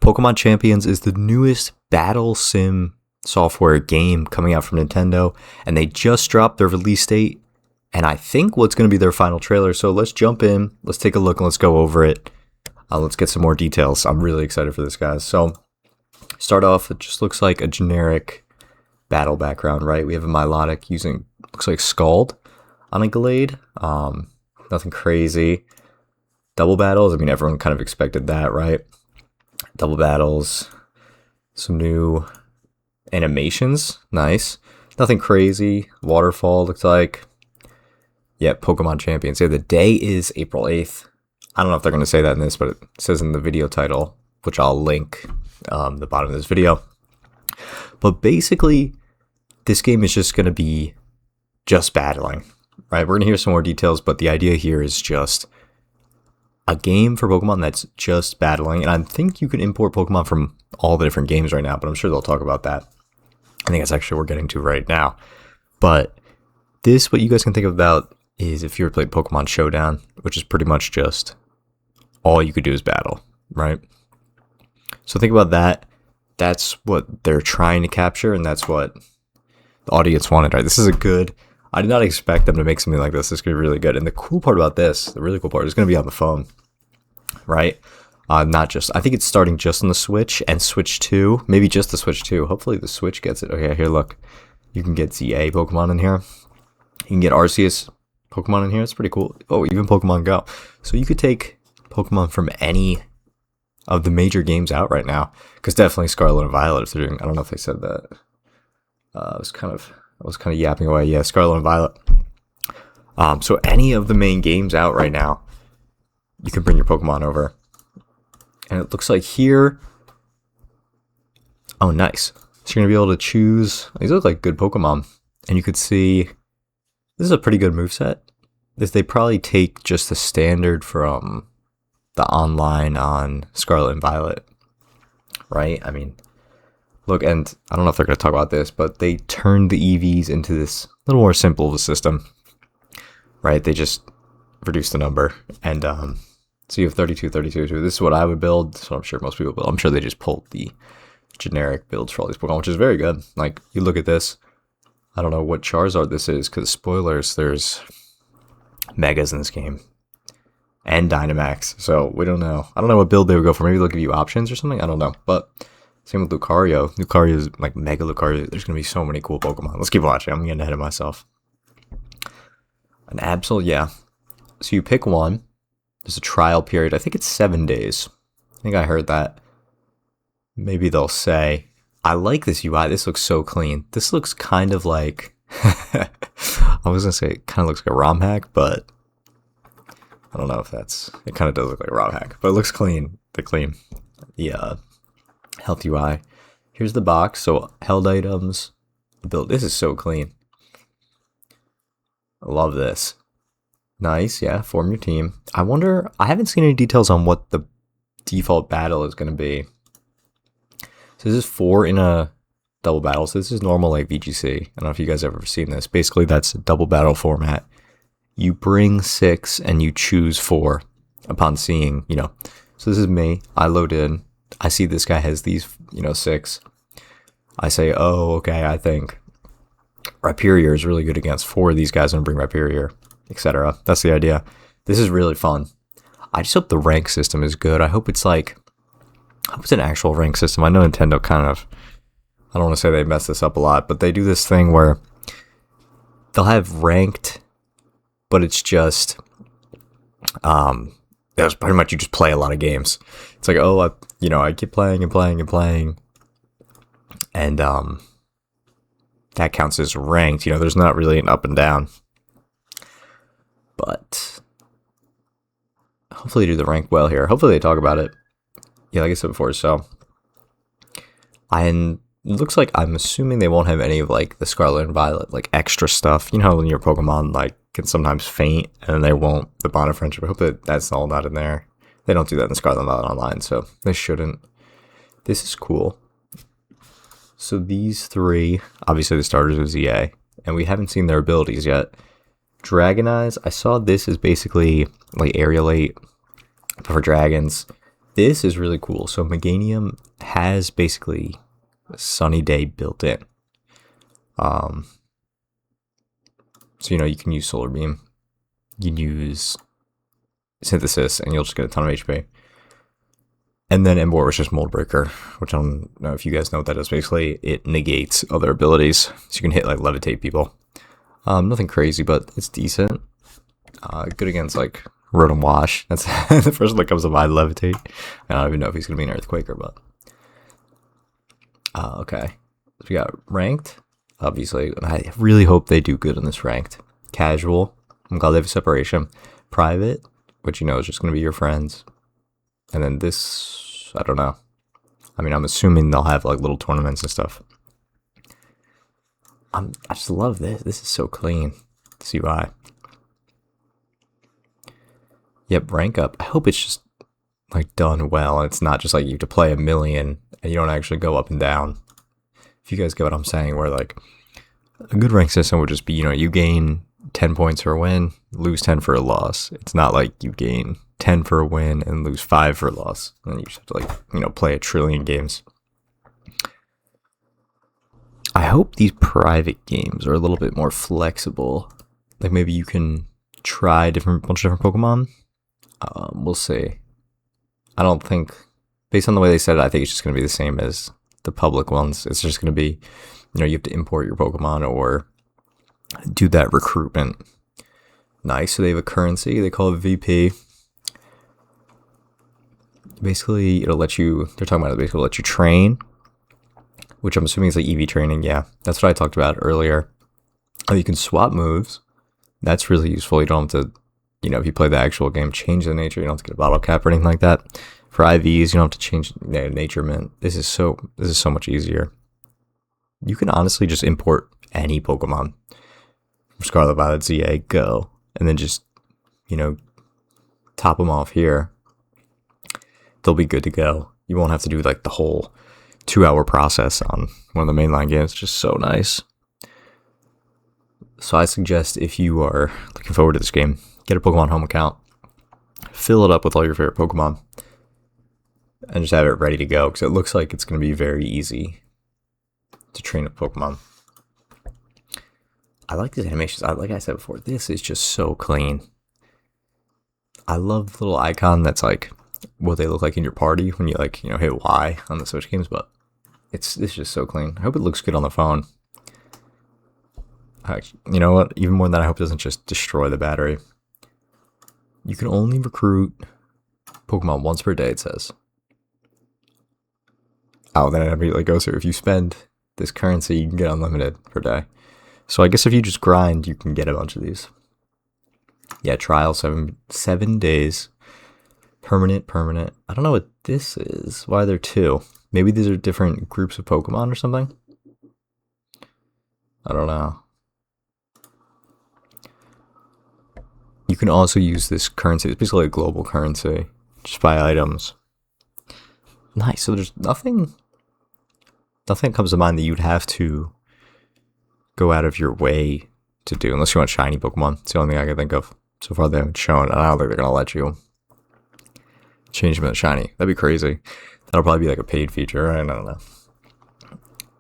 Pokemon Champions is the newest battle sim software game coming out from Nintendo, and they just dropped their release date, and I think what's going to be their final trailer. So let's jump in, let's take a look, and let's go over it. Let's get some more details. I'm really excited for this, guys. So start off, it just looks like a generic battle background, right? We have a Milotic using, looks like Scald on a Glade. Nothing crazy. Double battles, I mean, everyone kind of expected that, right? Double battles, some new animations, nice. Nothing crazy. Waterfall looks like. Yeah, Pokemon Champions. Yeah, the day is April 8th. I don't know if they're going to say that in this, but it says in the video title, which I'll link the bottom of this video. But basically, this game is just going to be just battling, right? We're going to hear some more details, but the idea here is just a game for Pokemon that's just battling. And I think you can import Pokemon from all the different games right now, but I'm sure they'll talk about that. I think that's actually what we're getting to right now. But this, what you guys can think about is if you ever played Pokemon Showdown, which is pretty much just all you could do is battle, right? So think about that. That's what they're trying to capture, and that's what the audience wanted, right? This is a good... I did not expect them to make something like this. It's going to be really good. And the cool part about this, the really cool part, is going to be on the phone, right? Not just... I think it's starting just on the Switch and Switch 2. Maybe just the Switch 2. Hopefully the Switch gets it. Okay, here, look. You can get ZA Pokemon in here. You can get Arceus Pokemon in here. It's pretty cool. Oh, even Pokemon Go. So you could take Pokemon from any of the major games out right now, because definitely Scarlet and Violet, if they're doing... I don't know if they said that. I was kind of yapping away. Yeah, Scarlet and Violet. So any of the main games out right now, you can bring your Pokemon over. And it looks like here... Oh, nice. So you're going to be able to choose... These look like good Pokemon. And you could see... This is a pretty good moveset. They probably take just the standard from the online on Scarlet and Violet, right? I mean, look, and I don't know if they're going to talk about this, but they turned the EVs into this little more simple of a system, right? They just reduced the number, and so you have 32. This is what I would build, so I'm sure most people build. I'm sure they just pulled the generic builds for all these Pokemon, which is very good. Like, you look at this, I don't know what Charizard this is, because spoilers, there's Megas in this game. And Dynamax, so we don't know. I don't know what build they would go for. Maybe they'll give you options or something, I don't know. But same with Lucario. Lucario is like Mega Lucario. There's going to be so many cool Pokemon. Let's keep watching. I'm getting ahead of myself. An Absol, yeah. So you pick one. There's a trial period. I think it's 7 days. I think I heard that. Maybe they'll say... I like this UI. This looks so clean. This looks kind of like... I was going to say it kind of looks like a ROM hack, but... I don't know if that's... It kind of does look like a ROM hack, but it looks clean. The health UI. Here's the box. So, held items. Build. This is so clean. I love this. Nice, yeah. Form your team. I wonder... I haven't seen any details on what the default battle is going to be. So this is 4 in a double battle. So this is normal like VGC. I don't know if you guys have ever seen this. Basically, that's a double battle format. You bring 6 and you choose 4 upon seeing, So this is me. I load in. I see this guy has these, 6. I say, oh, okay, I think Rhyperior is really good against 4 of these guys. I'm going to bring Rhyperior, etc. That's the idea. This is really fun. I just hope the rank system is good. I hope it's an actual rank system. I know Nintendo kind of, I don't want to say they mess this up a lot, but they do this thing where they'll have ranked, but it's just, it's pretty much you just play a lot of games. It's like, oh, I keep playing and playing and playing, and that counts as ranked. There's not really an up and down, but hopefully they do the rank well here. Hopefully they talk about it. Yeah, like I said before, so it looks like I'm assuming they won't have any of like the Scarlet and Violet like extra stuff. You know how when your Pokemon like can sometimes faint and then they won't, the bond of friendship. I hope that that's all not in there. They don't do that in Scarlet and Violet Online, so they shouldn't. This is cool. So these 3, obviously the starters are ZA, and we haven't seen their abilities yet. Dragonize, I saw this is basically like Aerialate for dragons. This is really cool. So Meganium has basically a sunny day built in. So you can use Solar Beam, you can use Synthesis, and you'll just get a ton of HP. And then Embor is just Mold Breaker, which I don't know if you guys know what that is. Basically, it negates other abilities, so you can hit like Levitate people. Nothing crazy, but it's decent. Good against like Rotom Wash. That's the first one that comes to mind. Levitate. I don't even know if he's gonna be an Earthquaker, but okay. So we got ranked. Obviously, I really hope they do good in this ranked. Casual. I'm glad they have a separation. Private, which is just gonna be your friends. And then this, I don't know. I mean, I'm assuming they'll have like little tournaments and stuff. I just love this. This is so clean. This UI. Yep, rank up. I hope it's just like done well. It's not just like you have to play a million and you don't actually go up and down. If you guys get what I'm saying, where like a good rank system would just be, you gain 10 points for a win, lose 10 for a loss. It's not like you gain 10 for a win and lose 5 for a loss. And you just have to like, play a trillion games. I hope these private games are a little bit more flexible. Like maybe you can try a bunch of different Pokemon. We'll see. I don't think, based on the way they said it, I think it's just going to be the same as the public ones. It's just going to be, you have to import your Pokemon or do that recruitment. Nice. So they have a currency. They call it VP. Basically, they're talking about it, basically let you train, which I'm assuming is like EV training. Yeah, that's what I talked about earlier. You can swap moves. That's really useful. You don't have to, if you play the actual game, change the nature. You don't have to get a bottle cap or anything like that. For IVs, you don't have to change nature mint. This is so much easier. You can honestly just import any Pokemon from Scarlet Violet ZA, go, and then just, top them off here. They'll be good to go. You won't have to do like the whole 2-hour process on one of the mainline games. It's just so nice. So I suggest if you are looking forward to this game, get a Pokemon Home account, fill it up with all your favorite Pokemon, and just have it ready to go, because it looks like it's going to be very easy to train a Pokemon. I like these animations. Like I said before, this is just so clean. I love the little icon that's like what they look like in your party when you hit Y on the Switch games, but it's just so clean. I hope it looks good on the phone. You know what? Even more than that, I hope it doesn't just destroy the battery. You can only recruit Pokemon once per day, it says. Oh, then it immediately goes through. If you spend this currency, you can get unlimited per day. So I guess if you just grind, you can get a bunch of these. Yeah, trial 7 days. Permanent. I don't know what this is. Why are there two? Maybe these are different groups of Pokemon or something? I don't know. You can also use this currency. It's basically a global currency. Just buy items. Nice. So there's nothing comes to mind that you'd have to go out of your way to do, unless you want shiny Pokemon. It's the only thing I can think of. So far they haven't shown, and I don't think they're going to let you change them to shiny. That'd be crazy. That'll probably be like a paid feature, right? I don't know.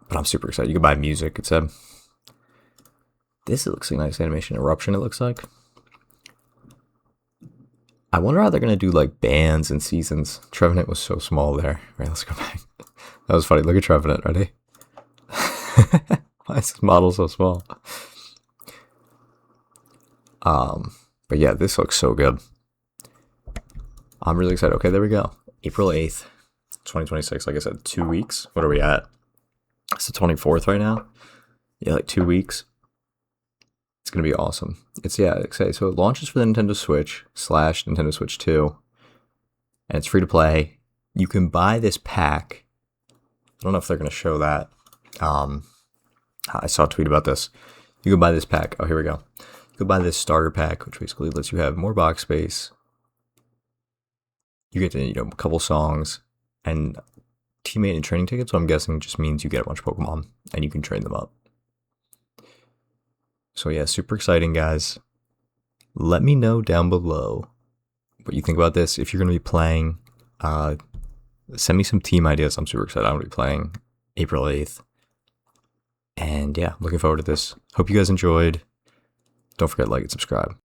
But I'm super excited. You can buy music, it said. This looks like a nice animation. Eruption, it looks like. I wonder how they're going to do like bands and seasons. Trevenant was so small there. Right, let's go back. That was funny. Look at Trevenant. Ready? Why is this model so small? But yeah, this looks so good. I'm really excited. Okay, there we go. April 8th, 2026. Like I said, 2 weeks. What are we at? It's the 24th right now. Yeah, like 2 weeks. It's going to be awesome. So it launches for the Nintendo Switch / Nintendo Switch 2. And it's free to play. You can buy this pack. I don't know if they're going to show that. I saw a tweet about this. You can buy this pack. Oh, here we go. You can buy this starter pack, which basically lets you have more box space. You get to, a couple songs and teammate and training tickets. So I'm guessing just means you get a bunch of Pokemon and you can train them up. So yeah, super exciting, guys. Let me know down below what you think about this. If you're going to be playing, Send me some team ideas. I'm super excited. I'm going to be playing April 8th. And yeah, looking forward to this. Hope you guys enjoyed. Don't forget to like and subscribe.